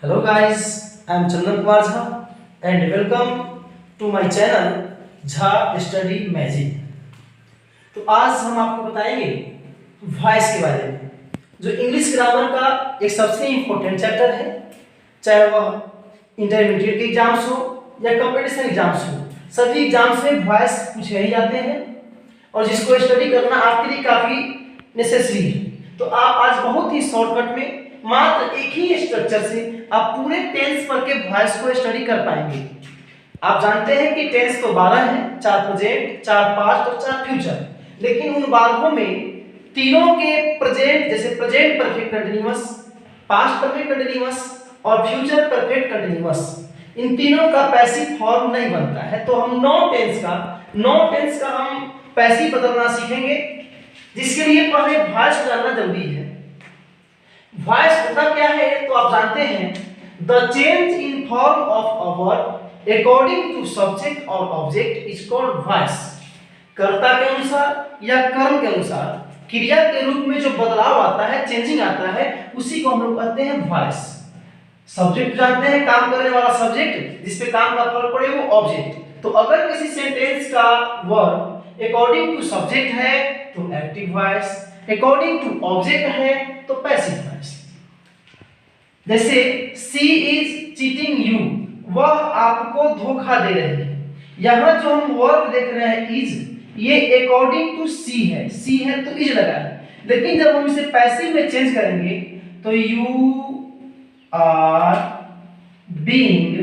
Hello guys, I am Chandan Kumar Jha and welcome to my channel Jha Study Magic। तो आज हम आपको बताएंगे वॉइस के बारे में, जो इंग्लिश ग्रामर का एक सबसे इम्पोर्टेंट चैप्टर है। चाहे वह इंटरमीडिएट के एग्जाम्स हो या कंपटीशन एग्जाम्स हो, सभी एग्जाम्स में वॉइस पूछे ही जाते हैं और जिसको स्टडी करना आपके लिए काफ़ी नेसेसरी है। तो आप आज बहुत ही शॉर्टकट में मात्र एक ही स्ट्रक्चर से आप पूरे टेंस पढ़ के वॉइस को स्टडी कर पाएंगे। आप जानते हैं कि टेंस तो 12 है, 4 प्रेजेंट, 4 पास्ट और 4 फ्यूचर, लेकिन उन 12 में तीनों के प्रेजेंट, जैसे present perfect continuous, past perfect continuous और फ्यूचर परफेक्ट कंटीन्यूअस, इन तीनों का पैसिव फॉर्म नहीं बनता है। तो हम नो टेंस का हम पैसिव बदलना सीखेंगे, जिसके लिए पहले वॉइस जानना जरूरी है। वॉइस होता क्या है तो आप जानते हैं, the change in form of a verb according to subject और ऑब्जेक्ट इज कॉल्ड वॉइस। कर्ता के अनुसार या कर्म के अनुसार क्रिया के रूप में जो बदलाव आता है, चेंजिंग आता है, उसी को हम लोग कहते हैं वॉइस। सब्जेक्ट जानते हैं, काम करने वाला सब्जेक्ट, जिसपे काम का फल पड़े वो ऑब्जेक्ट। तो अगर किसी सेंटेंस का वर्ब अकॉर्डिंग टू सब्जेक्ट है तो active voice, according to object है तो पैसिव वॉइस। जैसे शी इज चीटिंग यू, वह आपको धोखा दे रही है। यहां जो हम वर्ब देख रहे हैं इज, ये अकॉर्डिंग टू सी है तो इज लगा है। लेकिन जब हम इसे पैसिव में चेंज करेंगे तो you are being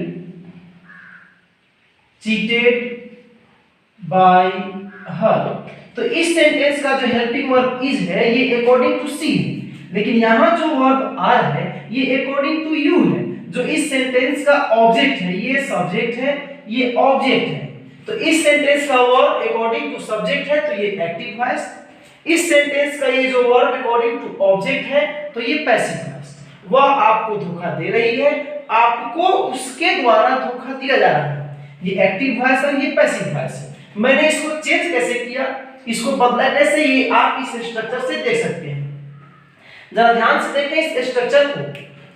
cheated by her. तो इस सेंटेंस का जो हेल्पिंग वर्ब इज है ये अकॉर्डिंग टू सी है, लेकिन यहां जो वर्ब आर है ये अकॉर्डिंग टू यू है, जो इस सेंटेंस का ऑब्जेक्ट है। ये सब्जेक्ट है, ये ऑब्जेक्ट है। तो इस सेंटेंस का वर्ब अकॉर्डिंग टू सब्जेक्ट है तो ये एक्टिव वॉइस, इस सेंटेंस का ये जो वर्ब अकॉर्डिंग टू ऑब्जेक्ट है तो ये पैसिव वॉइस। वह आपको धोखा दे रही है, आपको उसके द्वारा धोखा दिया जा रहा है, ये एक्टिव वॉइस है, ये पैसिव वॉइस है। मैंने इसको चेंज कैसे किया, इसको बदला कैसे, ये आप इस स्ट्रक्चर से देख सकते हैं। जरा ध्यान से देखें इस स्ट्रक्चर को।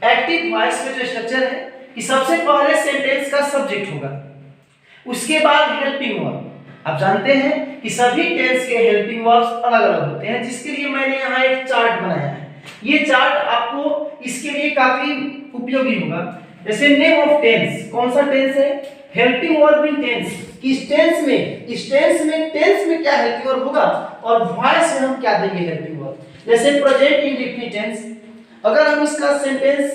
एक्टिव वॉइस में जो स्ट्रक्चर है कि सबसे पहले सेंटेंस का सब्जेक्ट होगा, उसके बाद हेल्पिंग वर्ब। आप जानते हैं कि सभी टेंस के हेल्पिंग वर्ब्स अलग-अलग होते हैं, जिसके लिए मैंने यहाँ एक चार्ट बनाया है। ये चार्ट आपको इसके लिए काफी उपयोगी होगा। जैसे नेम ऑफ टेंस, कौन सा टेंस है, हेल्पिंग वर्ब इन टेंस, किस टेंस में क्या हेल्पिंग वर्ब होगा और वॉइस में हम क्या देंगे हेल्पिंग वर्ब। जैसे प्रेजेंट इंडेफिनिट टेंस, अगर हम इसका सेंटेंस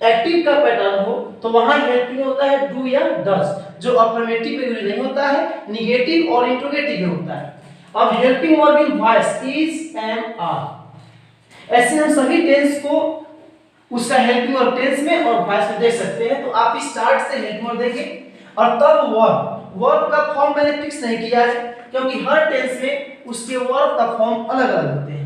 एक्टिव का पैटर्न हो तो वहां हेल्पिंग होता है डू या डज, जो अफर्मेटिव में यूज नहीं होता है, निगेटिव और इंट्रोगेटिव में होता है। अब helping verb in voice is, am, are. ऐसे हम सभी टेंस को उसका हेल्पिंग वर्ब टेंस में और वॉइस में देख सकते हैं। तो आप इस चार्ट से हेल्पिंग वर्ब देखें और तब वर्ब का फॉर्म मैंने फिक्स नहीं किया है, क्योंकि हर टेंस में उसके वर्ब का फॉर्म अलग-अलग होते हैं।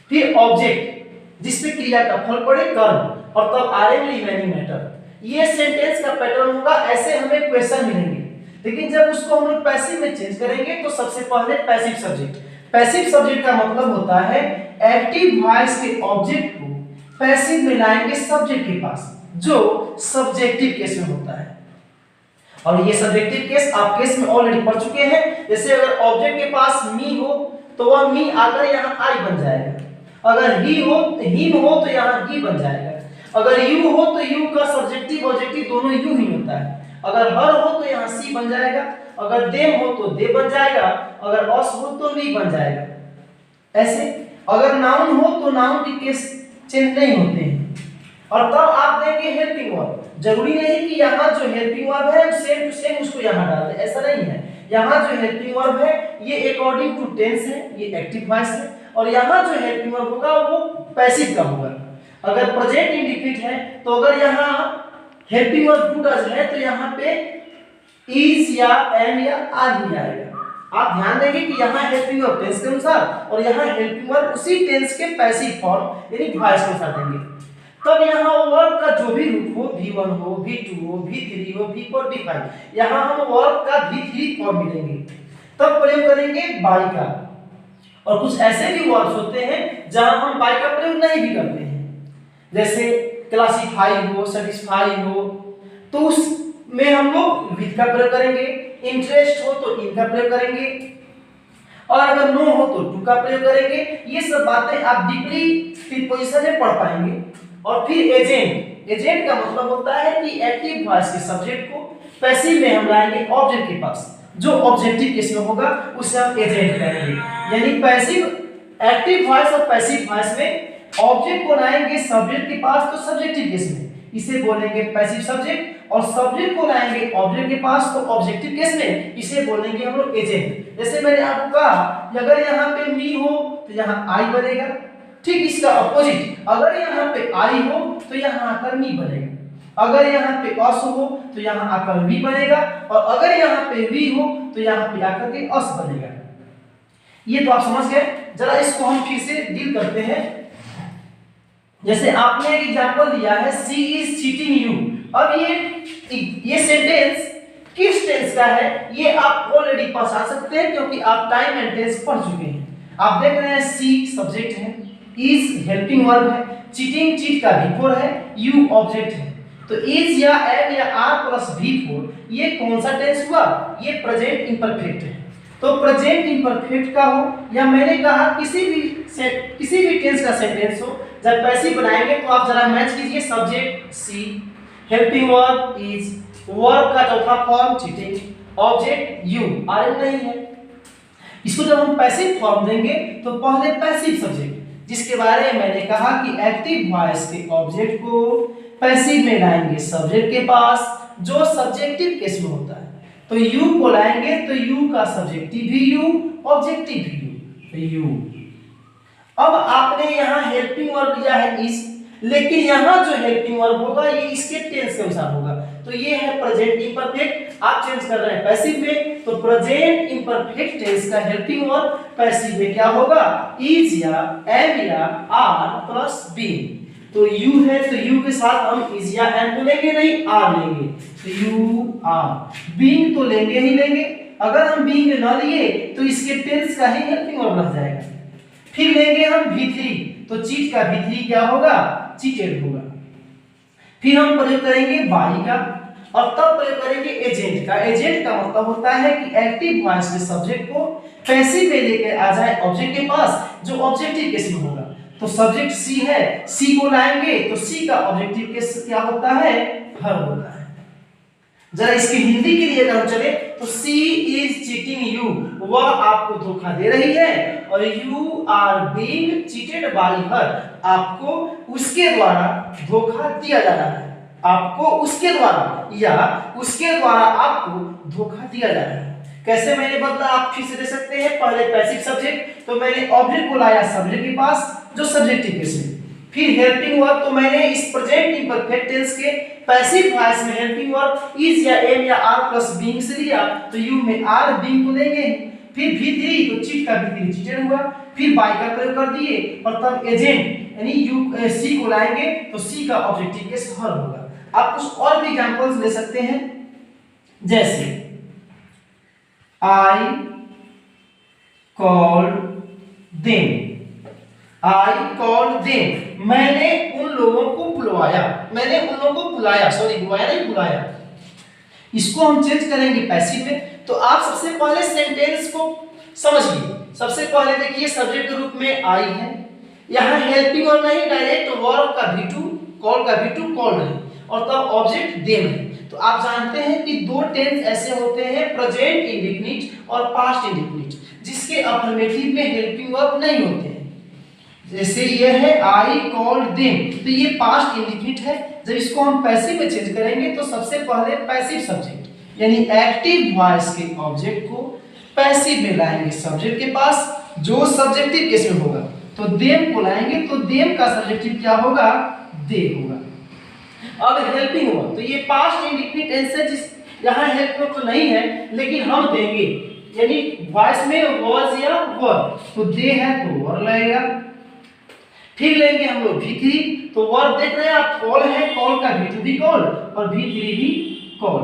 फिर ऑब्जेक्ट, जिसपे क्रिया का फल पड़े, कर्म, और तब आरएम रिमेनिंग मैटर। ये सेंटेंस का पैटर्न होगा, ऐसे हमें क्वेश्चन मिलेंगे। लेकिन जब उसको हम लोग पैसिव में चेंज करेंगे तो सबसे पहले पैसिव सब्जेक्ट। पैसिव सब्जेक्ट का मतलब होता है एक्टिव वॉइस के ऑब्जेक्ट को पैसिव में लाएंगे सब्जेक्ट के पास, जो सब्जेक्टिव केस में होता है। और ये सब्जेक्टिव केस आप केस में ऑलरेडी पढ़ चुके हैं। जैसे अगर ऑब्जेक्ट के पास मी हो तो वह मी आकर यहाँ आई बन जाएगा, अगर ही हो, हिम हो तो यहाँ ही बन जाएगा, अगर यू हो तो यू का सब्जेक्टिव ऑब्जेक्टिव दोनों यू ही होता है, अगर हर हो तो यहाँ सी बन जाएगा, अगर देम हो तो दे बन जाएगा, अगर अस हो तो वी बन जाएगा। ऐसे अगर नाउन हो तो नाउन के केस चेंज नहीं होते हैं। और तब आप देंगे हेल्पिंग वर्ब। जरूरी नहीं कि यहाँ जो हेल्पिंग वर्ब है सेम टू सेम उसको यहाँ डाल दें, ऐसा नहीं है। यहाँ जो हेल्पिंग वर्ब है ये अकॉर्डिंग टू टेंस है, ये एक्टिव वॉइस है, और यहाँ जो हेल्पिंग वर्ब होगा वो पैसिव का होगा। अगर प्रेजेंट इंडेफिनिट है तो अगर यहाँ हेल्पिंग वर्ब डू डज है तो यहाँ पे इज या एम या आर ही आएगा। आप ध्यान देंगे कि यहाँ हेल्पिंग वर्ब टेंस के अनुसार और यहाँ हेल्पिंग वर्ब उसी टेंस के पैसिव फॉर्म यानी वॉइस के अनुसार देंगे। तब यहाँ वर्ब का जो भी रूप हो, V1 हो, V2 हो, V3 हो, V4, V5, यहाँ हम वर्ब का V3 फॉर्म मिलेंगे। तब प्रयोग करेंगे बाई का। और कुछ ऐसे भी वर्ब्स होते हैं जहां हम बाई का प्रयोग नहीं भी करते हैं, जैसे क्लासीफाई हो, सेटिस्फाई हो, तो उसमें हम लोग विद का प्रयोग करेंगे। इंटरेस्ट हो तो इन का प्रयोग करेंगे, और अगर नो हो तो टू का प्रयोग करेंगे। ये सब बातें आप डीपली प्रीपोजिशन में पढ़ पाएंगे। और फिर एजेंट, एजेंट का मतलब होता है कि एक्टिव वॉइस के सब्जेक्ट को पैसिव में हम लाएंगे ऑब्जेक्ट के पास। जो ऑब्जेक्टिव केस में होगा उसे हम एजेंट कहेंगे। यानी पैसिव, एक्टिव वॉइस और पैसिव वॉइस में ऑब्जेक्ट को लाएंगे सब्जेक्ट के पास तो सब्जेक्टिव केस में इसे बोलेंगे पैसिव सब्जेक्ट, और सब्जेक्ट को लाएंगे ऑब्जेक्ट के पास तो ऑब्जेक्टिव केस में इसे बोलेंगे हम लोग एजेंट। जैसे मैंने आपको कहा कि अगर यहाँ पे मी हो तो यहाँ आई बनेगा, ठीक इसका अपोजिट अगर यहाँ पे आई हो तो यहाँ आकर मी बनेगा, अगर यहाँ पे अस हो तो यहाँ आकर वी बनेगा, और अगर यहाँ पे वी हो तो यहाँ पे आकर के अस बनेगा। ये तो आप समझ गए। जरा इसको हम फिर से डील करते हैं। जैसे आपने एक एग्जांपल दिया है शी इज चीटिंग यू। अब ये सेंटेंस किस टेंस का है ये आप ऑलरेडी पहचान सकते हैं क्योंकि आप टाइम एंड टेंस पढ़ चुके हैं। आप देख रहे हैं शी सब्जेक्ट है, इज हेल्पिंग वर्ब है, चीटिंग चीट का V4 है, यू ऑब्जेक्ट है। तो इज या एम या आर प्लस V4 ये कौन सा टेंस हुआ? ये प्रेजेंट इम्परफेक्ट है। तो प्रेजेंट इम्परफेक्ट का हो या मैंने कहा किसी भी टेंस का सेंटेंस हो, जब पैसिव बनाएंगे तो आप जरा मैच कीजिए। Subject she, helping verb is, verb का चौथा form cheating, object you, are नहीं है। इसको जब हम पैसिव फॉर्म देंगे तो पहले पैसिव सब्जेक्ट, जिसके बारे में मैंने कहा कि एक्टिव वॉइस के ऑब्जेक्ट को पैसिव में लाएंगे सब्जेक्ट के पास जो सब्जेक्टिव केस में होता है। तो यू को लाएंगे तो यू का सब्जेक्टिव भी यू, ऑब्जेक्टिव भी यू। अब आपने यहाँ हेल्पिंग वर्ब लिया है इस, लेकिन यहाँ जो हेल्पिंग वर्ब होगा ये इसके टेंस के अनुसार होगा। तो ये है प्रेजेंट इम्परफेक्ट, आप चेंज कर रहे हैं पैसिव में, तो प्रेजेंट इम्परफेक्ट टेंस का हेल्पिंग वर्ब पैसिव में क्या होगा? इज या एम या आर प्लस बीइंग। तो यू है तो यू के साथ हम इज या एम को लेंगे नहीं, आर लेंगे, तो यू आर। बीइंग तो लेंगे ही लेंगे, अगर हम बीइंग ना लिए तो इसके टेंस का ही हेल्पिंग वर्ब लग जाएगा। फिर लेंगे हम V3, तो चीट का V3 क्या होगा? चीटेड होगा। फिर हम प्रयोग करेंगे बाई का, और तब प्रयोग करेंगे एजेंट का। एजेंट का मतलब होता है कि एक्टिव वॉइस के सब्जेक्ट को पैसिव में लेकर आ जाए ऑब्जेक्ट के पास जो ऑब्जेक्टिव केस में होगा। तो सब्जेक्ट सी है, सी को लाएंगे तो सी का ऑब्जेक्टिव केस क्या होता है? हर होता है। जरा इसकी हिंदी के लिए अगर चले तो सी इज चीटिंग यू, वह आपको धोखा दे रही है, और you are being cheated by her, आपको उसके द्वारा धोखा दिया जा रहा है। आपको उसके द्वारा या उसके द्वारा आपको धोखा दिया जा रहा है। कैसे मैंने बदला आप फिर से दे सकते हैं। पहले पैसिव सब्जेक्ट तो मैंने ऑब्जेक्ट को लाया सब्जेक्ट के पास जो सब्जेक्टिव केस में, फिर हेल्पिंग वर्ब तो मैंने इस प्रेजेंट इम्परफेक्ट टेंस के पैसिव वॉइस में हेल्पिंग वर्ब इज या एम या आर प्लस बीइंग से लिया, तो यू में आर बीइंग को लेंगे। फिर V3 तो चीट का V3 चीटेड हुआ, फिर बाय का प्रयोग कर दिए, और तब एजेंट यानी यू सी को लाएंगे तो सी का ऑब्जेक्टिव केस हर होगा। आप कुछ और भी एग्जांपल्स ले सकते हैं, जैसे I called them, I called them, मैंने उन लोगों को बुलवाया, मैंने उन लोगों को बुलाया, सॉरी बुलाया नहीं बुलाया। इसको हम चेंज करेंगे पैसिव में। तो आप सबसे पहले सेंटेंस को समझिए। सबसे पहले देखिए सब्जेक्ट के रूप में आई है, यहाँ हेल्पिंग और नहीं, डायरेक्ट वर्ब का V2, कॉल का V2, कॉल नहीं, और तब ऑब्जेक्ट देम है। तो आप जानते हैं कि दो टेंस ऐसे होते हैं, प्रेजेंट इंडेफिनिट और पास्ट इंडेफिनिट, जिसके अफर्मेटिव में हेल्पिंग वर्ब नहीं होते हैं। जैसे ये है आई कॉल्ड देम, तो ये पास्ट इंडेफिनिट है। जब इसको हम पैसिव में चेंज करेंगे तो सबसे पहले पैसिव सब्जेक्ट यानी एक्टिव वॉइस के ऑब्जेक्ट को पैसिव में लाएंगे सब्जेक्ट के पास जो सब्जेक्टिव केस में होगा। तो देम को लाएंगे तो देम का सब्जेक्टिव क्या होगा? दे होगा। अब हेल्पिंग हुआ तो ये पास्ट इंडेफिनिट टेंस है, जिस यहाँ हेल्प तो नहीं है लेकिन हम देंगे, यानी वॉइस में वाज या वर, तो दे है तो वर लगेगा। फिर लेंगे हम लोग V3, तो वर्ब देख रहे हैं आप, कॉल है, कॉल का V2 भी कॉल और V3 भी कॉल।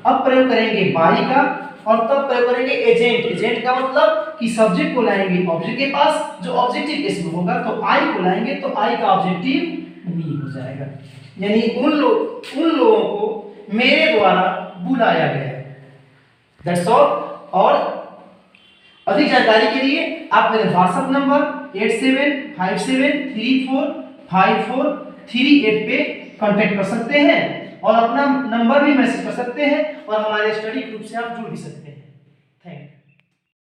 अब प्रयोग करेंगे बाई का, और तब प्रयोग करेंगे एजेंट। एजेंट का मतलब कि सब्जेक्ट को लाएंगे ऑब्जेक्ट के पास जो ऑब्जेक्टिव केस में होगा, तो आई को लाएंगे तो आई का ऑब्जेक्टिव मी हो जाएगा। यानी उन लोगों को मेरे द्वारा बुलाया गया। That's all. और अधिक जानकारी के लिए आप मेरे व्हाट्सएप नंबर 8757345438 पे कांटेक्ट कर सकते हैं और अपना नंबर भी मैसेज कर सकते हैं और हमारे स्टडी ग्रुप से आप जुड़ भी सकते हैं।